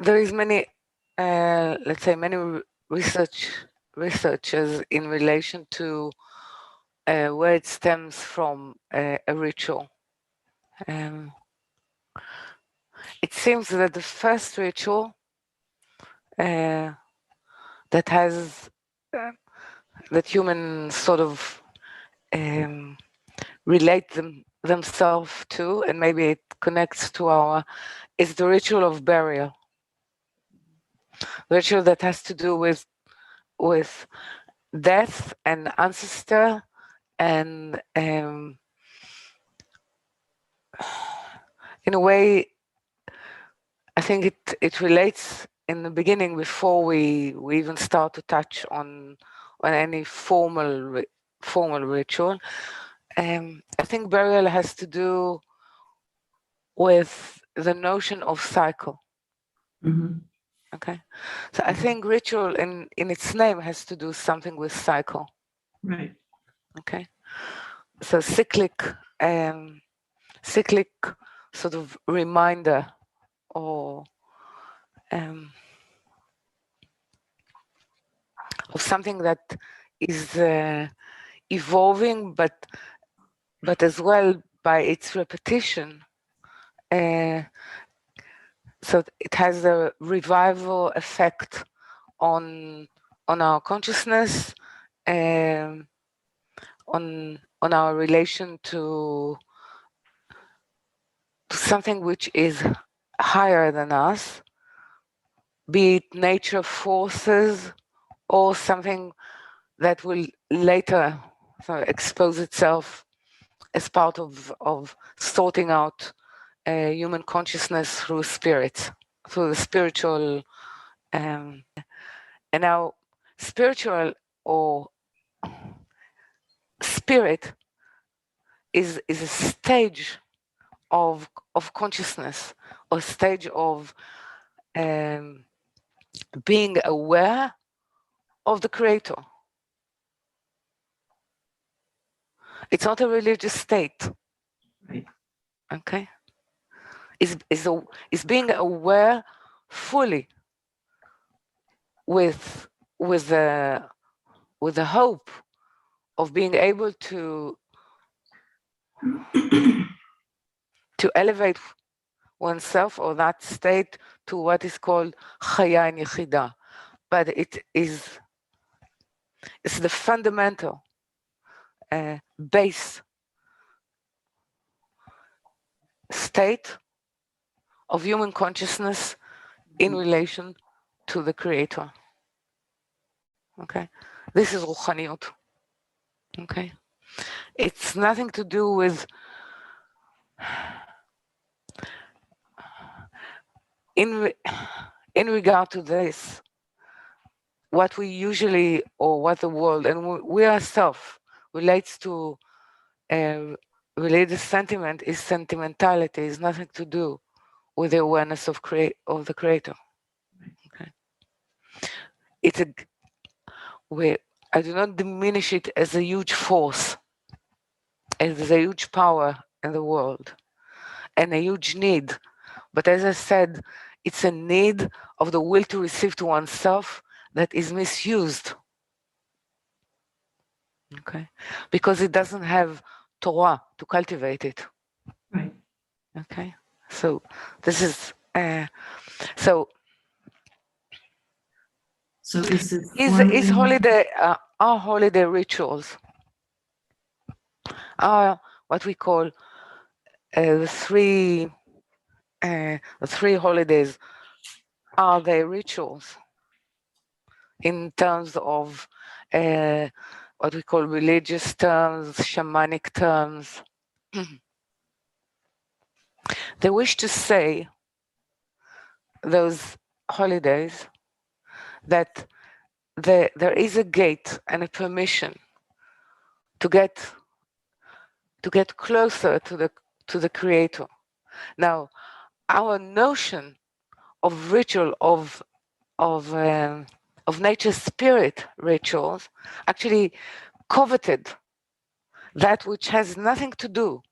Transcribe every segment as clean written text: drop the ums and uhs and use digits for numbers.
there is many, let's say, many researchers in relation to where it stems from a ritual. It seems that the first ritual that has that humans sort of relate themselves to, and maybe it connects to our, is the ritual of burial. Ritual that has to do with death and ancestor, and in a way, I think it relates in the beginning, before we even start to touch on any formal ritual. I think burial has to do with the notion of cycle. Mm-hmm. Okay, so I think ritual in its name has to do something with cycle. Right. Okay, so cyclic sort of reminder, or of something that is evolving, but as well by its repetition. So it has a revival effect on our consciousness, on our relation to something which is higher than us, be it nature forces or something that will later expose itself as part of sorting out human consciousness through spirits, through the spiritual. And now spiritual or spirit is a stage of consciousness, or stage of being aware of the creator. It's not a religious state. Right. Okay, is being aware fully with the hope of being able to elevate oneself, or that state, to what is called chaya and yechida. But it's the fundamental base state of human consciousness in relation to the creator. Okay, this is ruchaniyut. Okay, it's nothing to do with in regard to this, what we usually, or what the world and we ourselves relates to religious sentiment, is sentimentality, is nothing to do with the awareness of the creator. Okay, it's I do not diminish it as a huge force, as a huge power in the world and a huge need, but as I said, it's a need of the will to receive to oneself that is misused. Okay, because it doesn't have Torah to cultivate it. Right. Okay, so this is so is this is holiday our holiday rituals are what we call the three holidays. Are they rituals in terms of what we call religious terms, shamanic terms? They wish to say, those holidays, that there is a gate and a permission to get closer to the creator. Now, our notion of ritual, of nature spirit rituals, actually coveted that which has nothing to do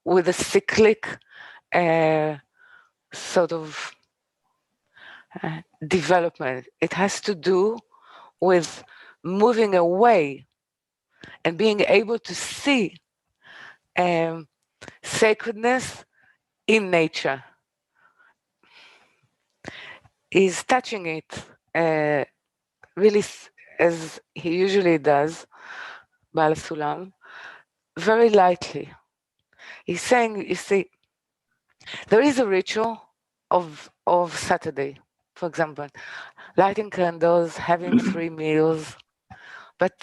with the cyclic sort of development. It has to do with moving away and being able to see sacredness in nature. He's touching it really as he usually does, Baal Sulam, very lightly. He's saying, you see, there is a ritual of Saturday, for example, lighting candles, having 3 meals, but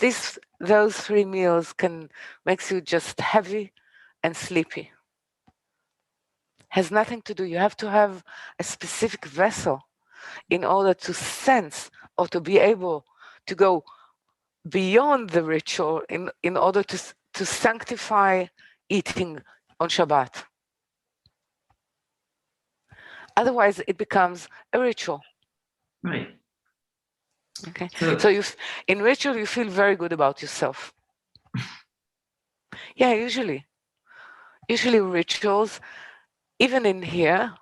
those 3 meals can makes you just heavy and sleepy. Has nothing to do. You have to have a specific vessel in order to sense or to be able to go beyond the ritual in order to sanctify eating on Shabbat. Otherwise, it becomes a ritual. Right. Okay. So, So in ritual, you feel very good about yourself. Yeah, usually rituals, even in here,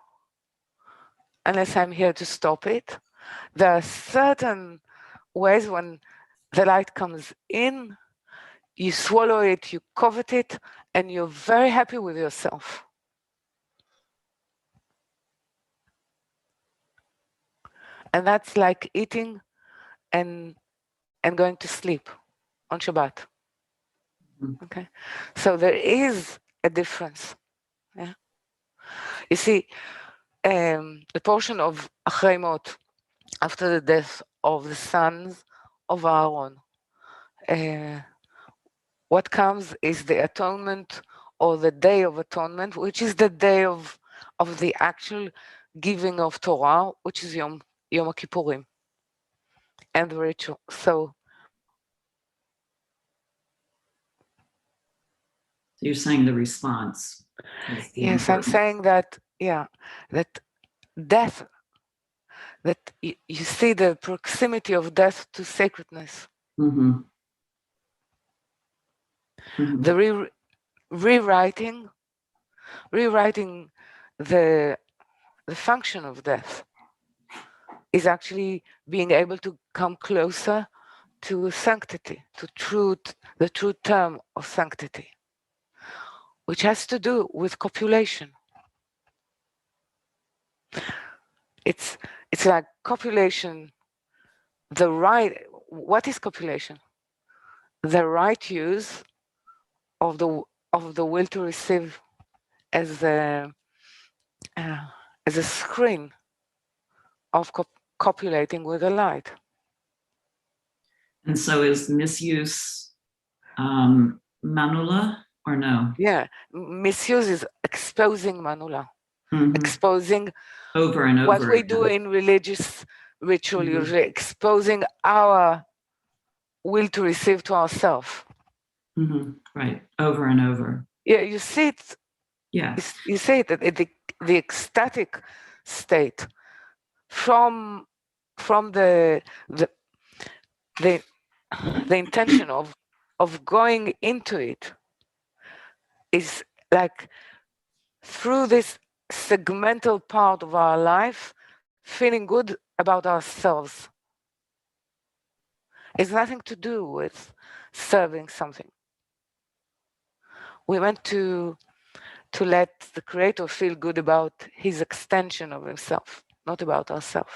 unless I'm here to stop it, there are certain ways when the light comes in, you swallow it, you covet it, and you're very happy with yourself. And that's like eating and going to sleep on Shabbat. Okay, so there is a difference. Yeah, you see, the portion of Achrei Mot, after the death of the sons of Aaron, what comes is the atonement or the Day of Atonement, which is the day of the actual giving of Torah, which is Yom Kippurim, and the ritual. So you're saying the response is the yes, I'm saying that, yeah, that death, that you see the proximity of death to sacredness. Mm-hmm. Mm-hmm. The rewriting the function of death is actually being able to come closer to sanctity, to truth, the true term of sanctity, which has to do with copulation. It's like copulation, what is copulation? The right use of the will to receive as a screen of copulating with the light. And so is misuse manula or no? Yeah, misuse is exposing manula, Mm-hmm. exposing over and over what we again. do in religious ritual, usually exposing our will to receive to ourselves. Mm-hmm. Right, over and over. Yeah, you see it. Yes. You see it, the ecstatic state from the intention of going into it is like through this segmental part of our life, feeling good about ourselves. It's nothing to do with serving something. We want to let the creator feel good about his extension of himself, not about ourselves.